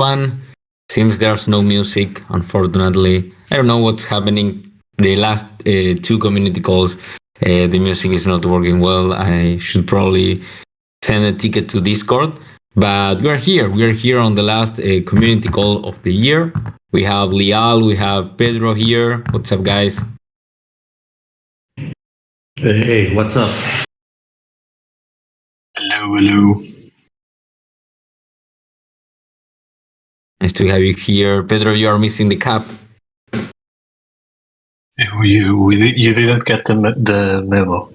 one. Seems there's no music, unfortunately. I don't know what's happening. The last two community calls, the music is not working well. I should probably send a ticket to Discord. But we are here. We are here on the last community call of the year. We have Lial, we have Pedro here. What's up, guys? Hey, what's up? Hello. Nice to have you here. Pedro, you are missing the cap. You didn't get the memo.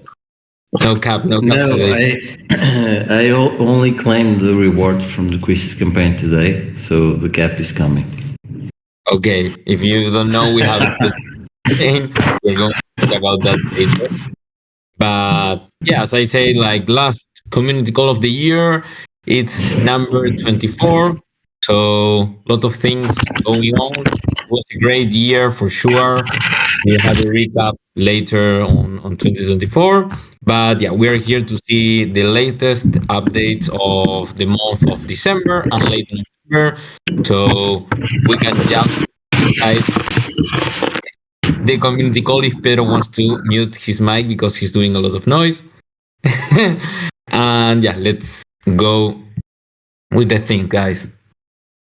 No cap today. I only claimed the reward from the quizzes campaign today, so the cap is coming. Okay, if you don't know, we have we're going to talk about that later. But yeah, as I say, like last community call of the year, it's number 24. So a lot of things going on. It was a great year for sure. We'll have a recap later on 2024. But yeah, we're here to see the latest updates of the month of December and late November. So we can jump inside the community call if Pedro wants to mute his mic because he's doing a lot of noise. And yeah, let's go with the thing, guys.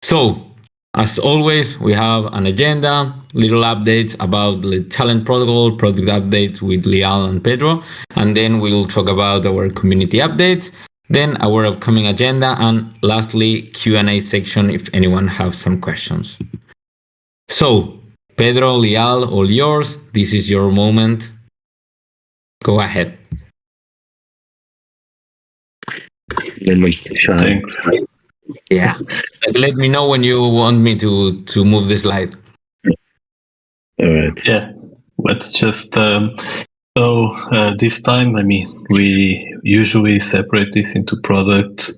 So, as always, we have an agenda, little updates about the talent protocol, product updates with Lial and Pedro, and then we'll talk about our community updates, then our upcoming agenda, and lastly, Q&A section if anyone has some questions. So, Pedro, Lial, all yours. This is your moment. Go ahead. Thanks. Yeah. Just let me know when you want me to move the slide. All right. Yeah. Let's just this time, we usually separate this into product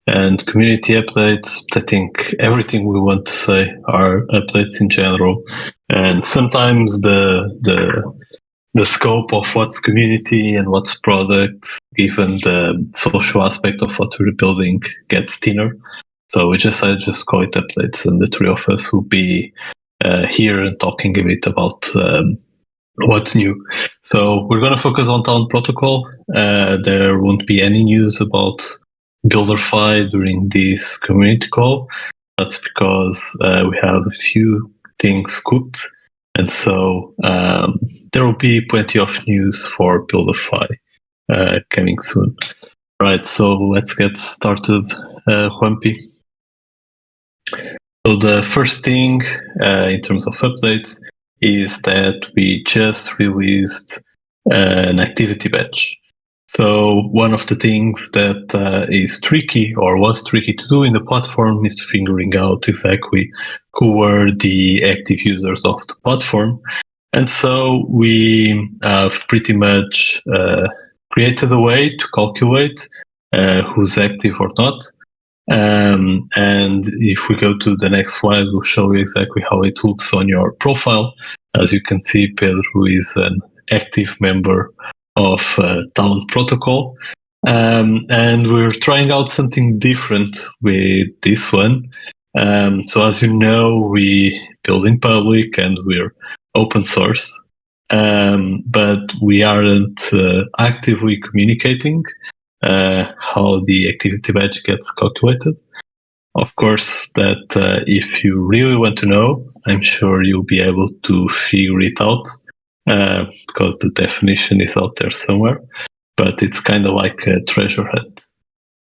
and community updates. I think everything we want to say are updates in general, and sometimes the scope of what's community and what's product, given the social aspect of what we're building, gets thinner. So I just call it updates, and the three of us will be here and talking a bit about what's new. So we're going to focus on Talent Protocol. There won't be any news about Builderfi during this community call. That's because we have a few things cooked. And so there will be plenty of news for Builderfi coming soon. Right, so let's get started, Juanpi. So the first thing in terms of updates is that we just released an activity badge. So one of the things that is tricky or was tricky to do in the platform is figuring out exactly who were the active users of the platform. And so we have pretty much created a way to calculate who's active or not. And if we go to the next slide, we'll show you exactly how it looks on your profile. As you can see, Pedro is an active member of Talent Protocol. And we're trying out something different with this one. So as you know, we build in public and we're open source, but we aren't actively communicating how the activity badge gets calculated. Of course, that if you really want to know, I'm sure you'll be able to figure it out because the definition is out there somewhere, but it's kind of like a treasure hunt.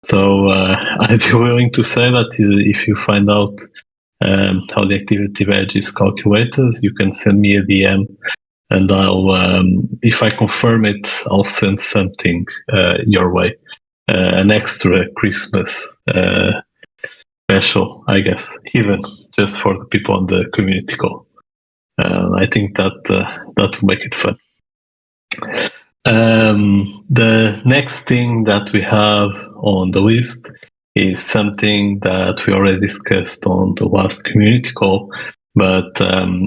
So I'd be willing to say that if you find out how the activity badge is calculated, you can send me a DM and I'll, if I confirm it, I'll send something your way. An extra Christmas special, I guess, even just for the people on the community call. I think that will make it fun. The next thing that we have on the list is something that we already discussed on the last community call, but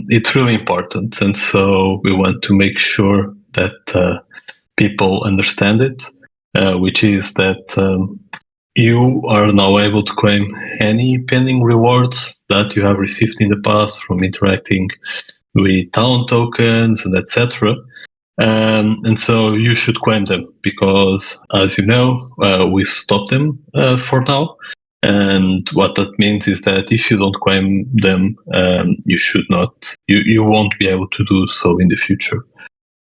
it's really important. And so we want to make sure that people understand it, which is that you are now able to claim any pending rewards that you have received in the past from interacting with talent tokens and etc. And so you should claim them because, as you know, we've stopped them for now. And what that means is that if you don't claim them, you should not, you won't be able to do so in the future.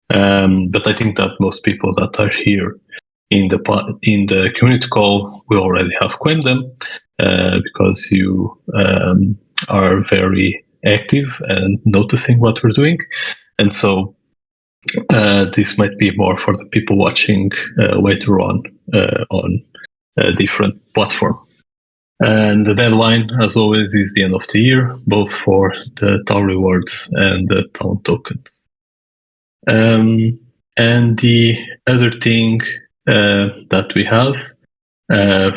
But I think that most people that are here in the community call will already have claimed them because you are very active and noticing what we're doing. And so this might be more for the people watching later on a different platform. And the deadline, as always, is the end of the year, both for the TAL rewards and the talent tokens. And the other thing that we have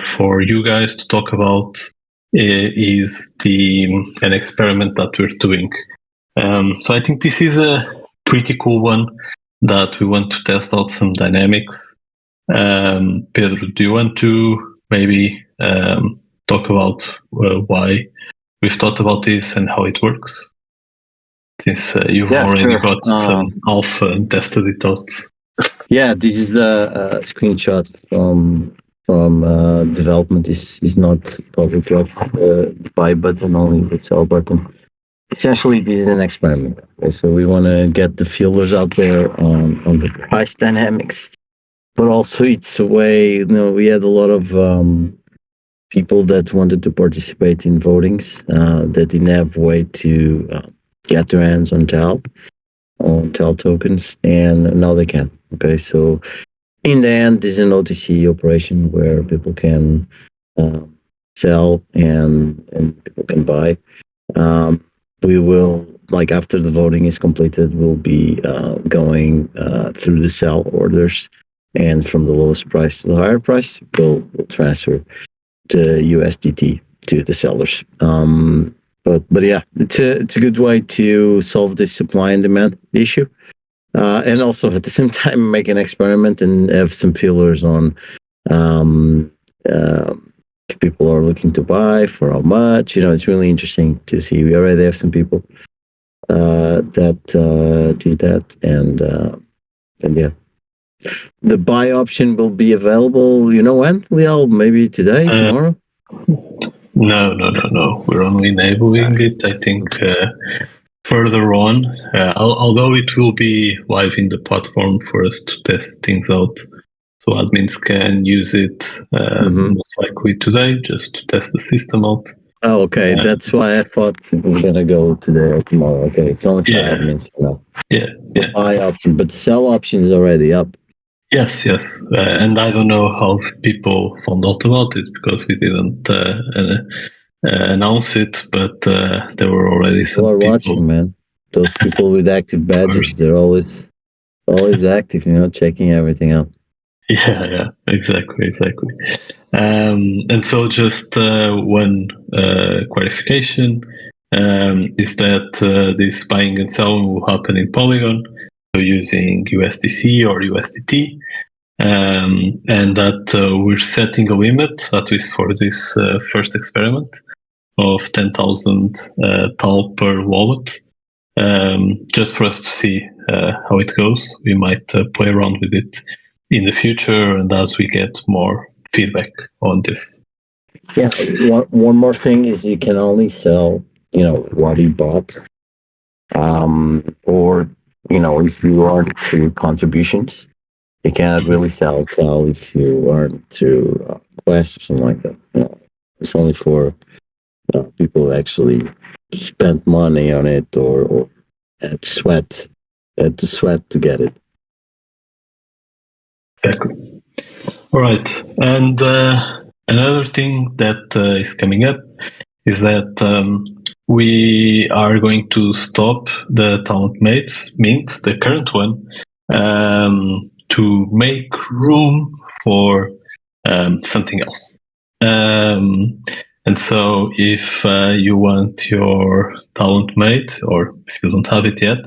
for you guys to talk about is an experiment that we're doing. So I think this is a pretty cool one that we want to test out some dynamics. Pedro, do you want to maybe talk about why we've thought about this and how it works? Since you've already got some alpha and tested it out. Yeah, this is the screenshot from development. Is not public yet. The buy button, only the sell button. Essentially, this is an experiment. Okay? So we want to get the feelers out there on the price dynamics, but also it's a way. We had a lot of people that wanted to participate in votings that didn't have a way to get their hands on TAL tokens, and now they can. Okay, so in the end, this is an OTC operation where people can sell and people can buy. We will, like after the voting is completed, we'll be going through the sell orders, and from the lowest price to the higher price, we'll transfer the USDT to the sellers. But yeah, it's a good way to solve this supply and demand issue, and also at the same time make an experiment and have some feelers on if people are looking to buy, for how much. It's really interesting to see. We already have some people that do that, and yeah, the buy option will be available. When, Liel? Maybe today, tomorrow? No. We're only enabling it, I think, further on. Although it will be live in the platform for us to test things out. So admins can use it most likely today just to test the system out. Oh, okay. That's why I thought it was going to go today or tomorrow. Okay, it's only for admins for now. Yeah. The buy option, but the sell option is already up. Yes. And I don't know how people found out about it because we didn't announce it, but there were already some people watching, man. Those people with active badges, they're always active, checking everything out. Yeah, exactly. And so just one clarification is that this buying and selling will happen in Polygon, so using USDC or USDT, and that we're setting a limit, at least for this first experiment, of 10,000 TAL per wallet, just for us to see how it goes. We might play around with it in the future and as we get more feedback on this. Yeah, one more thing is you can only sell, what you bought, or, if you aren't through contributions. You cannot really sell if you aren't through Quest or something like that. It's only for people who actually spent money on it or had to sweat to get it. Exactly. All right. And another thing that is coming up is that we are going to stop the Talent Mint, the current one, to make room for something else. And so if you want your Talent Mate, or if you don't have it yet,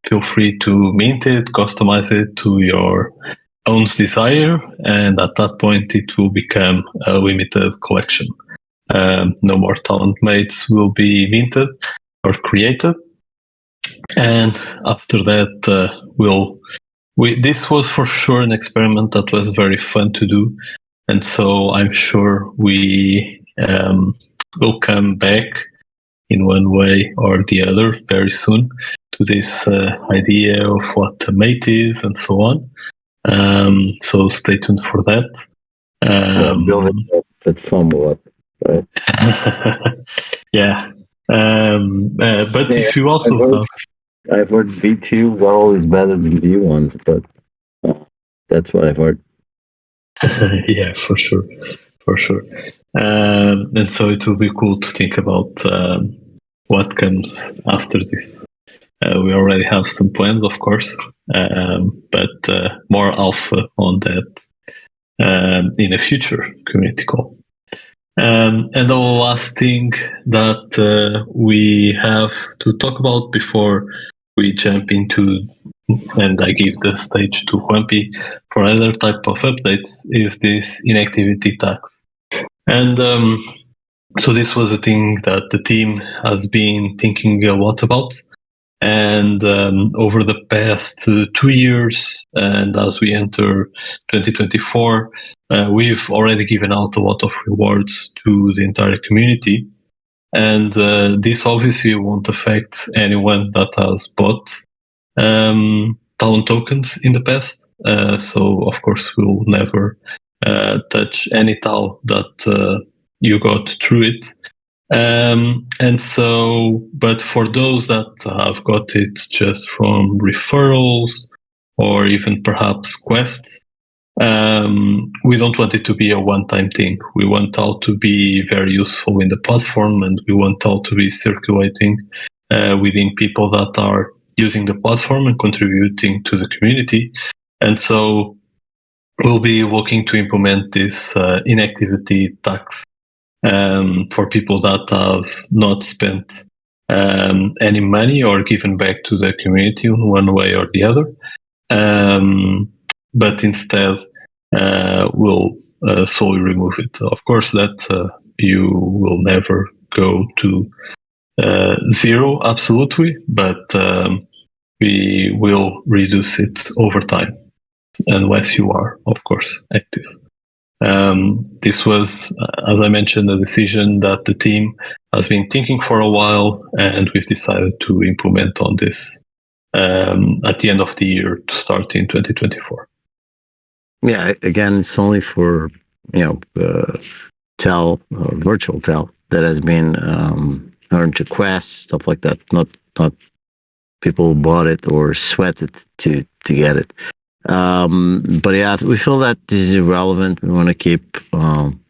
feel free to mint it, customize it to your own's desire, and at that point it will become a limited collection. No more talent mates will be minted or created, and after that, this was for sure an experiment that was very fun to do, and so I'm sure we will come back in one way or the other very soon to this idea of what a mate is and so on. So stay tuned for that. Building that fumble up, right? Yeah. But Yeah, if you also have... I've heard V2 are always better than V1s, but that's what I've heard. Yeah, for sure. And so it will be cool to think about what comes after this. We already have some plans, of course, but more alpha on that in a future community call. And the last thing that we have to talk about before we jump into, and I give the stage to Juanpi for other type of updates, is this inactivity tax. And so this was a thing that the team has been thinking a lot about. And over the past 2 years, and as we enter 2024, we've already given out a lot of rewards to the entire community. And this obviously won't affect anyone that has bought talent tokens in the past. So, of course, we'll never touch any TAL that you got through it. And so, but for those that have got it just from referrals or even perhaps quests, we don't want it to be a one-time thing. We want TAL to be very useful in the platform, and we want TAL to be circulating within people that are using the platform and contributing to the community. And so we'll be looking to implement this inactivity tax for people that have not spent any money or given back to the community in one way or the other. But instead, we'll solely remove it. Of course, that you will never go to zero, absolutely, but we will reduce it over time, unless you are, of course, active. This was, as I mentioned, a decision that the team has been thinking for a while, and we've decided to implement on this at the end of the year to start in 2024. Yeah, again, it's only for TAL, virtual TAL that has been earned to quests, stuff like that. Not people who bought it or sweated to get it. But yeah, we feel that this is irrelevant. We want to keep an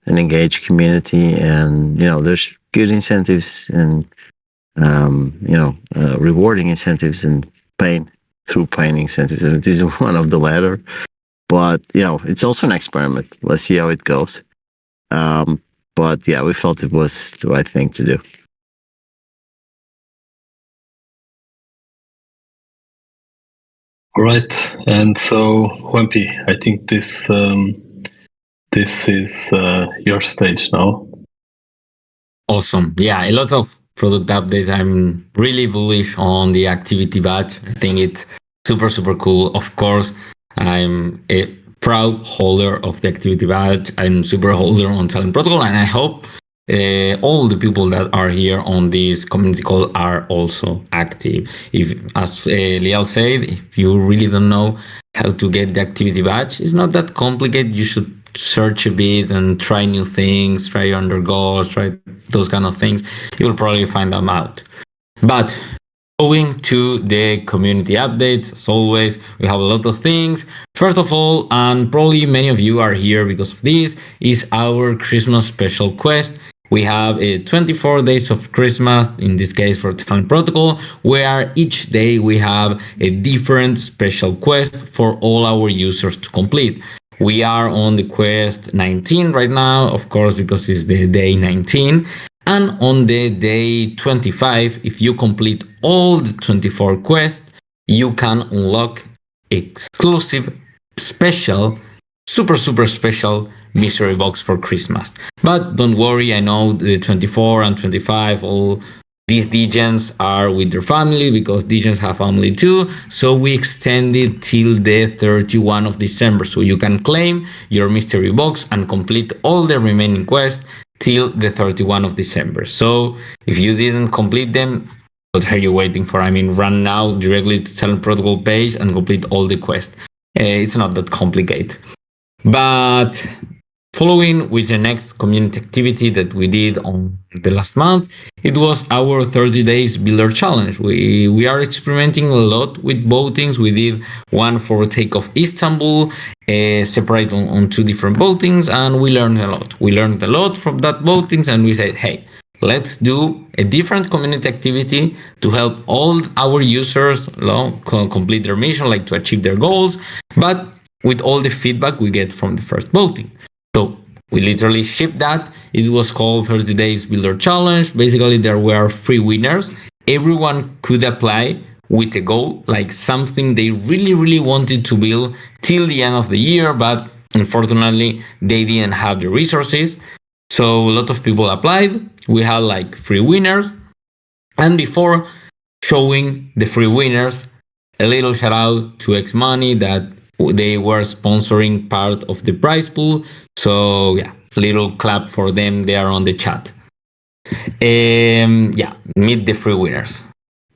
engaged community, and there's good incentives and rewarding incentives and pain incentives, and this is one of the latter. But it's also an experiment. Let's see how it goes. But yeah, we felt it was the right thing to do. Right, and so Juanpi, I think this is your stage now. Awesome. Yeah, a lot of product updates. I'm really bullish on the activity badge. I think it's super cool. Of course, I'm a proud holder of the activity badge. I'm super holder on Talent Protocol, and I hope all the people that are here on this community call are also active. If, as Liel said, if you really don't know how to get the activity badge, it's not that complicated. You should search a bit and try new things, try undergo, try those kind of things. You will probably find them out. But going to the community updates, as always, we have a lot of things. First of all, and probably many of you are here because of this, is our Christmas special quest. We have 24 days of Christmas, in this case for Talent Protocol, where each day we have a different special quest for all our users to complete. We are on the quest 19 right now, of course, because it's the day 19. And on the day 25, if you complete all the 24 quests, you can unlock exclusive special, super special mystery box for Christmas. But don't worry, I know the 24 and 25, all these degens are with their family because degens have family too. So we extended till the 31 of December. So you can claim your mystery box and complete all the remaining quests till the 31 of December. So if you didn't complete them, what are you waiting for? I mean, run now directly to Talent Protocol page and complete all the quests. It's not that complicated. But following with the next community activity that we did on the last month, it was our 30 days builder challenge. We are experimenting a lot with votings. We did one for Takeoff Istanbul, separate on two different votings, and we learned a lot. We learned a lot from that votings, and we said, hey, let's do a different community activity to help all our users complete their mission, like to achieve their goals, but with all the feedback we get from the first voting. So we literally shipped that. It was called 30 Days Builder Challenge. Basically, there were 3 winners. Everyone could apply with a goal, like something they really wanted to build till the end of the year, but unfortunately, they didn't have the resources. So a lot of people applied. We had like 3 winners. And before showing the 3 winners, a little shout out to Xmoney that they were sponsoring part of the prize pool. So yeah, little clap for them there on the chat. Yeah, meet the 3 winners.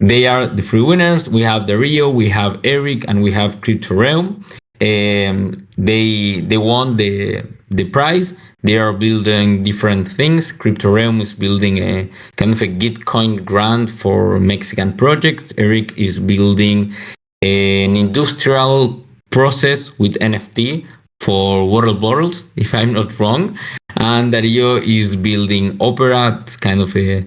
They are the 3 winners. We have Dario, we have Eric, and we have CryptoRealm. They won the prize. They are building different things. CryptoRealm is building a kind of a Gitcoin grant for Mexican projects. Eric is building an industrial process with NFT for water bottles, if I'm not wrong. And Dario is building Opera. It's kind of a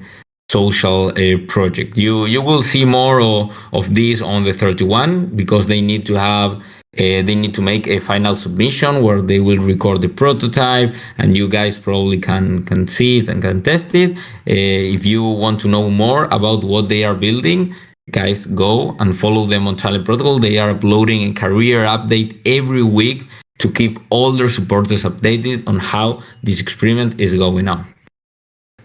social project. You will see more of this on the 31 because they need to have they need to make a final submission where they will record the prototype, and you guys probably can see it and can test it. If you want to know more about what they are building, guys, go and follow them on Talent Protocol. They are uploading a career update every week to keep all their supporters updated on how this experiment is going on.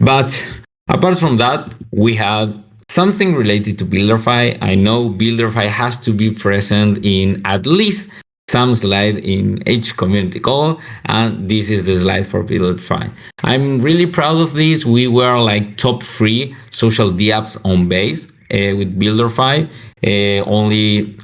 But apart from that, we had something related to BuilderFi. I know BuilderFi has to be present in at least some slide in each community call, and this is the slide for BuilderFi. I'm really proud of this. We were like top 3 social DApps on base with BuilderFi, only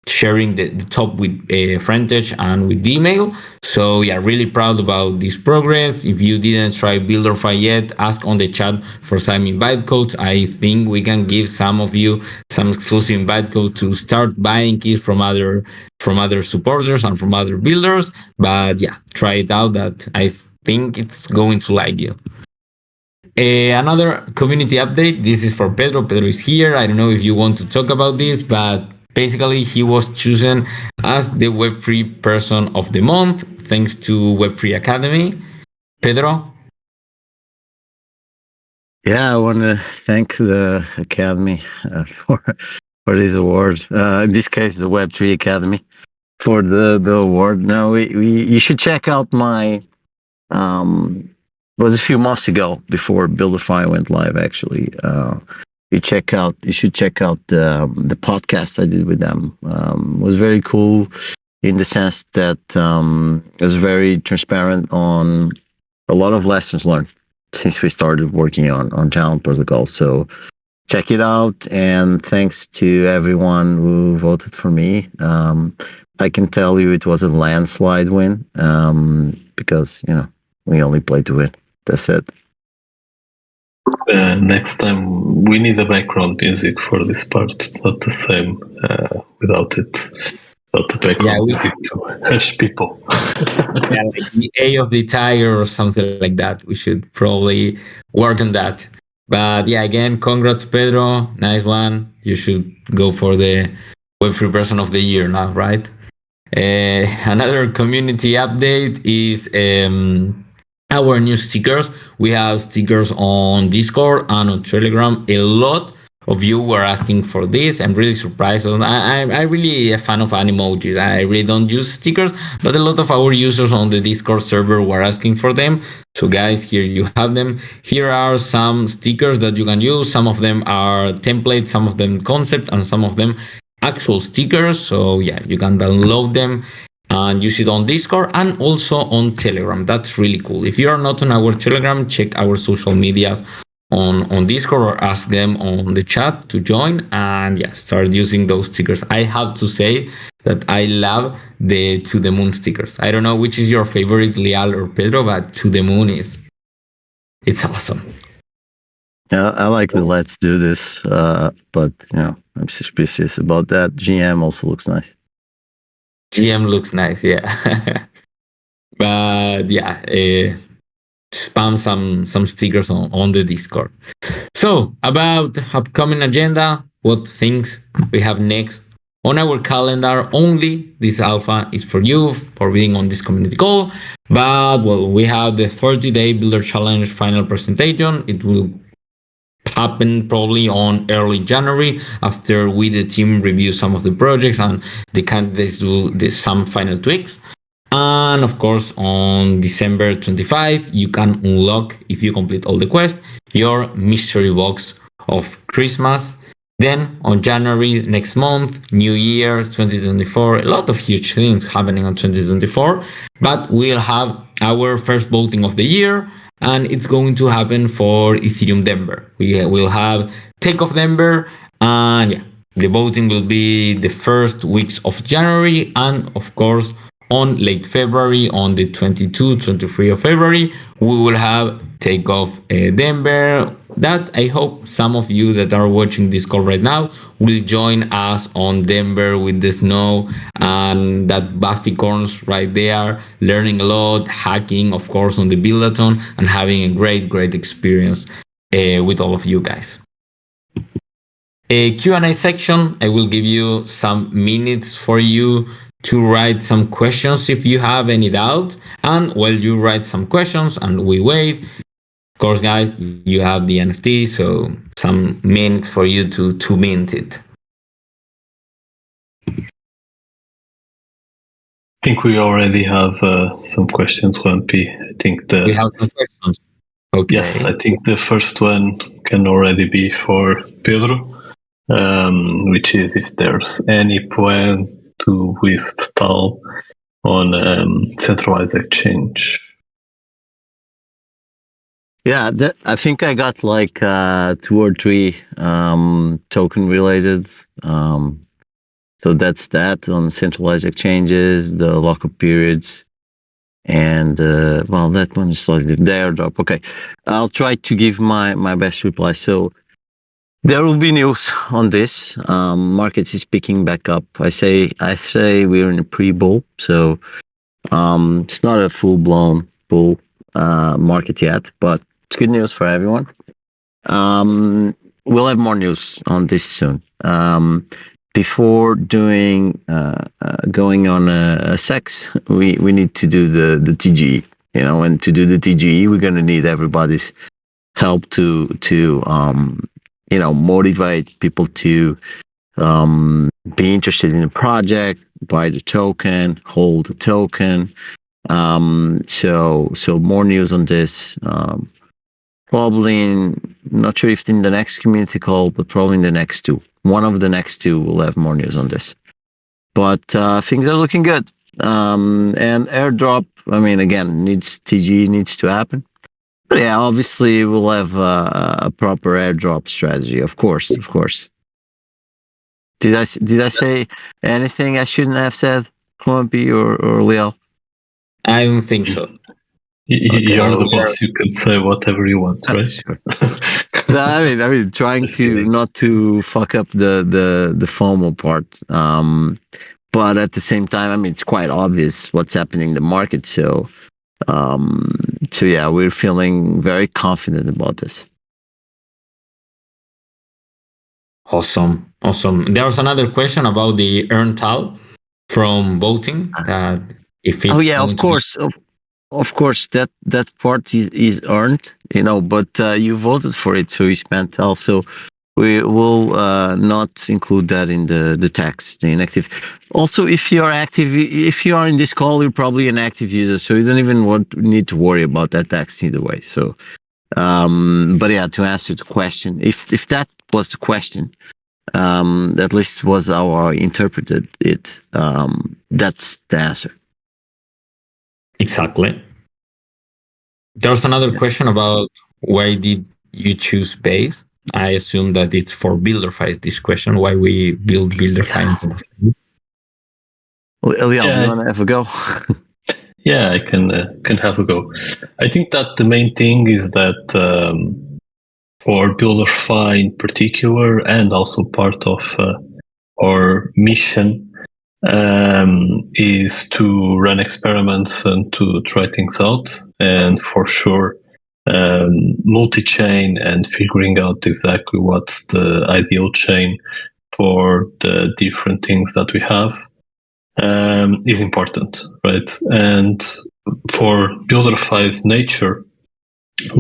sharing the top with Frentage and with Dmail. So yeah, really proud about this progress. If you didn't try BuilderFi yet, ask on the chat for some invite codes. I think we can give some of you some exclusive invite code to start buying keys from other supporters and from other builders. But yeah, try it out. That I think it's going to like you. Another community update. This is for Pedro. Pedro is here. I don't know if you want to talk about this, but basically, he was chosen as the Web3 person of the month thanks to Web3 Academy. Pedro? Yeah, I want to thank the Academy for this award. In this case, the Web3 Academy for the award. Now, you should check out my. It was a few months ago before BuilderFi went live. Actually, you should check out the podcast I did with them. It was very cool in the sense that it was very transparent on a lot of lessons learned since we started working on Talent Protocol. So check it out, and thanks to everyone who voted for me. I can tell you it was a landslide win because we only played to win. That's it. Next time we need a background music for this part. It's not the same without it. Without the background music to hush people. Yeah, like the A of the Tiger or something like that. We should probably work on that. But yeah, again, congrats, Pedro. Nice one. You should go for the Web3 Person of the Year now, right? Another community update is our new stickers. We have stickers on Discord and on Telegram. A lot of you were asking for this. I'm really surprised. I really a fan of animojis. I really don't use stickers, but a lot of our users on the Discord server were asking for them. So guys, here you have them. Here are some stickers that you can use. Some of them are templates, some of them concept, and some of them actual stickers. So yeah, you can download them and use it on Discord and also on Telegram. That's really cool. If you are not on our Telegram, check our social medias on Discord or ask them on the chat to join and yeah, start using those stickers. I have to say that I love the To the Moon stickers. I don't know which is your favorite, Leal or Pedro, but To the Moon is it's awesome. Yeah, I like the let's do this, but I'm suspicious about that. GM also looks nice. GM looks nice, yeah. But yeah, spam some stickers on the Discord. So about upcoming agenda, what things we have next on our calendar. Only this alpha is for you for being on this community call. But well, we have the 30-day builder challenge final presentation. It will happen probably on early January after we the team review some of the projects and the candidates do some final tweaks. And of course, on December 25, you can unlock, if you complete all the quests, your mystery box of Christmas. Then on January next month, New Year 2024, a lot of huge things happening on 2024. But we'll have our first voting of the year, and it's going to happen for Ethereum Denver. We will have Takeoff Denver, and yeah, the voting will be the first weeks of January, and of course, on late February, on the 22, 23 of February, we will have Takeoff Denver. That I hope some of you that are watching this call right now will join us on Denver with the snow and that Buffy corns right there, learning a lot, hacking, of course, on the Buildathon, and having a great experience with all of you guys. A Q&A section, I will give you some minutes for you to write some questions if you have any doubt. And while you write some questions and we wait, of course, guys, you have the NFT, so some minutes for you to mint it. I think we already have some questions, Juanpi. I think We have some questions. Okay. Yes, I think the first one can already be for Pedro, which is if there's any plan to list TAL on centralized exchange. Yeah, I think I got like 2 or 3 token related. So that's that on centralized exchanges, the lockup periods, and well, that one is like the airdrop. Okay, I'll try to give my best reply. So there will be news on this. Markets is picking back up. I say we're in a pre-bull, so it's not a full-blown bull market yet, but it's good news for everyone. We'll have more news on this soon. Before going on a sex, we need to do the TGE, and to do the TGE, we're going to need everybody's help to motivate people to be interested in the project, buy the token, hold the token. So more news on this. Probably not sure if in the next community call, but probably in the next 2. One of the next 2 will have more news on this. But things are looking good. And airdrop, I mean, again, TGE needs to happen. But yeah, obviously we'll have a proper airdrop strategy, of course. Did I say anything I shouldn't have said, Juanpi or Leo? I don't think so. You're the boss. You can say whatever you want, right? Sure. I mean, trying to not to fuck up the FOMO part. But at the same time, I mean, it's quite obvious what's happening in the market. So yeah, we're feeling very confident about this. Awesome. There was another question about the earn TAL from voting. That if it's of course, that part is earned, but you voted for it, so you spent also. We will not include that in the tax, the inactive. Also, if you are active, if you are in this call, you're probably an active user, so you don't even need to worry about that tax either way. So, but yeah, to answer the question, if that was the question, at least was how I interpreted it. That's the answer. Exactly. There's another question about why did you choose Base? I assume that it's for Builderfy. This question, why we build Builderfy instead of Base. Leon, Yeah. do you want to have a go? Yeah, I can have a go. I think that the main thing is that for Builderfy in particular, and also part of our mission, is to run experiments and to try things out. And for sure, multi-chain and figuring out exactly what's the ideal chain for the different things that we have is important, right? And for Builderfy's nature,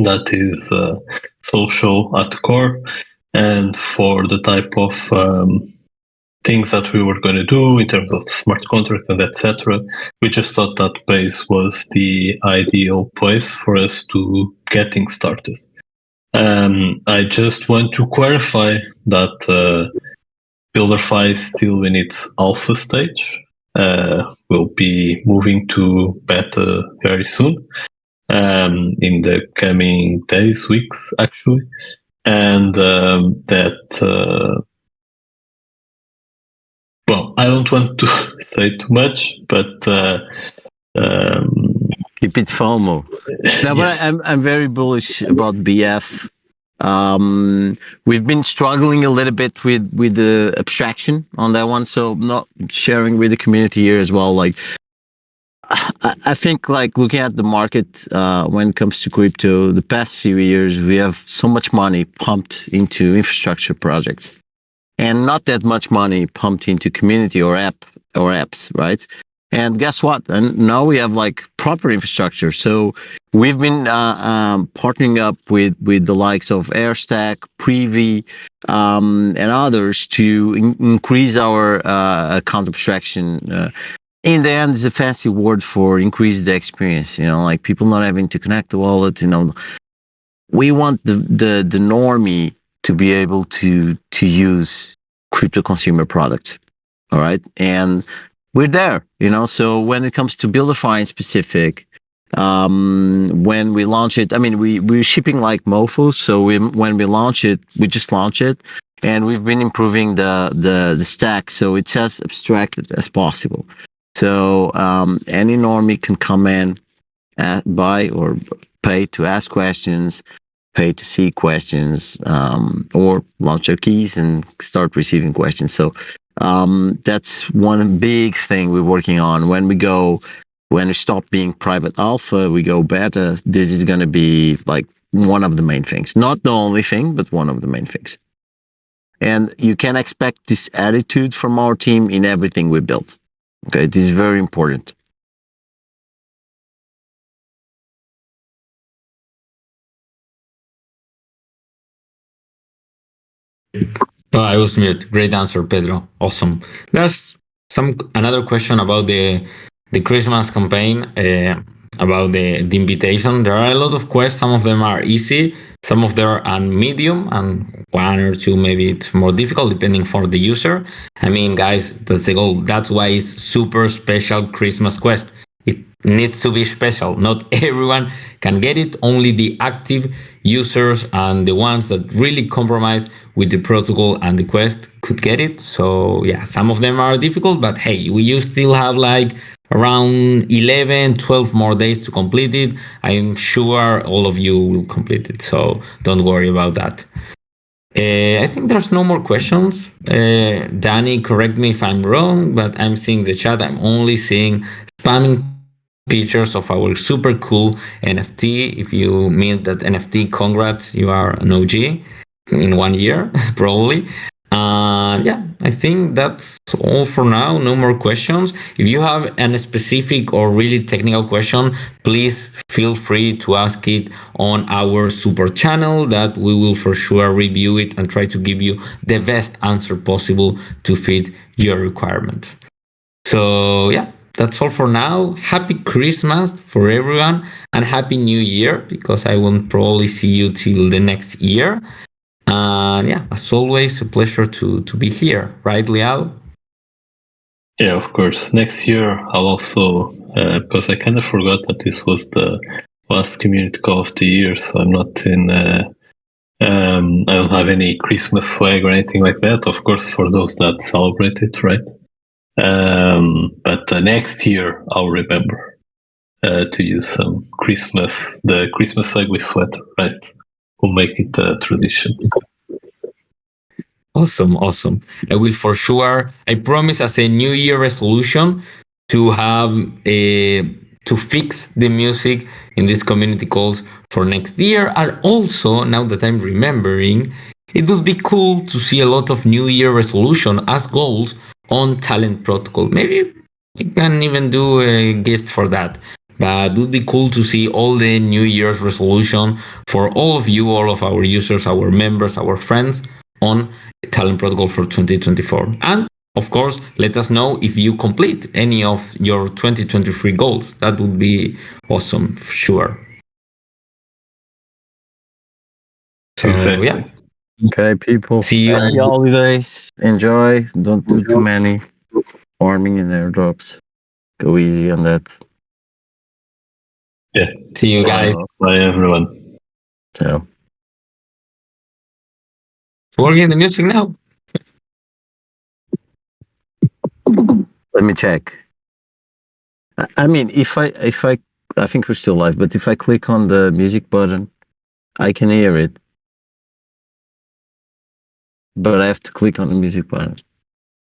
that is social at the core, and for the type of things that we were going to do in terms of the smart contract and etc., we just thought that Base was the ideal place for us to get things started. I just want to clarify that Builderfy is still in its alpha stage. We'll be moving to beta very soon, in the coming days, weeks, actually. And well, I don't want to say too much, but Keep it FOMO. No, yes. but I'm very bullish about BF. We've been struggling a little bit with the abstraction on that one, so not sharing with the community here as well. Like, I think like looking at the market when it comes to crypto, the past few years we have so much money pumped into infrastructure projects, and not that much money pumped into community or apps, right? And guess what? And now we have like proper infrastructure. So we've been partnering up with the likes of Airstack, Privy, and others to increase our account abstraction. In the end, it's a fancy word for increase the experience. You know, like people not having to connect the wallet. You know, we want the normie to be able to use crypto consumer products. All right, and we're there, you know. So when it comes to Builderfy in specific, when we launch it, I mean, we're shipping like mofos. So when we launch it, we just launch it, and we've been improving the stack so it's as abstracted as possible. So any normie can come in, buy or pay to ask questions, pay to see questions, or launch your keys and start receiving questions. So that's one big thing we're working on. When we stop being private alpha, we go beta. This is going to be like one of the main things, not the only thing, but one of the main things. And you can expect this attitude from our team in everything we build. Okay, this is very important. Oh, I was mute. Great answer, Pedro. Awesome. There's another question about the Christmas campaign, about the invitation. There are a lot of quests. Some of them are easy, some of them are medium, and one or two maybe it's more difficult depending for the user. I mean, guys, that's the goal. That's why it's super special Christmas quest. It needs to be special. Not everyone can get it. Only the active users and the ones that really compromise with the protocol and the quest could get it. So yeah, some of them are difficult, but hey, you still have like around 11, 12 more days to complete it. I'm sure all of you will complete it. So don't worry about that. I think there's no more questions. Danny, correct me if I'm wrong, but I'm seeing the chat. I'm only seeing spamming pictures of our super cool NFT. If you mean that NFT, congrats, you are an OG in 1 year, probably. Yeah, I think that's all for now. No more questions. If you have a specific or really technical question, please feel free to ask it on our super channel that we will for sure review it and try to give you the best answer possible to fit your requirements. So yeah, that's all for now. Happy Christmas for everyone and Happy New Year, because I won't probably see you till the next year. And yeah, as always, a pleasure to be here, right, Lial? Yeah, of course. Next year, I'll also, because I kind of forgot that this was the last community call of the year, so I'm not in, I don't have any Christmas flag or anything like that. Of course, for those that celebrate it, right? But next year, I'll remember to use some the Christmas ugly sweater, right? We'll make it a tradition. Awesome, awesome. I will for sure. I promise as a New Year resolution to have a to fix the music in these community calls for next year. And also, now that I'm remembering, it would be cool to see a lot of New Year resolution as goals on Talent Protocol. Maybe we can even do a gift for that. But it would be cool to see all the New Year's resolution for all of you, all of our users, our members, our friends on Talent Protocol for 2024. And of course, let us know if you complete any of your 2023 goals. That would be awesome, sure. So, Exactly. yeah. Okay, people. See you. Happy holidays. Enjoy. Don't do too many farming and airdrops. Go easy on that. Yeah. See you guys. Bye, everyone. So, Working the music now. let me check. I mean, if I think we're still live, but if I click on the music button, I can hear it. But I have to click on the music button.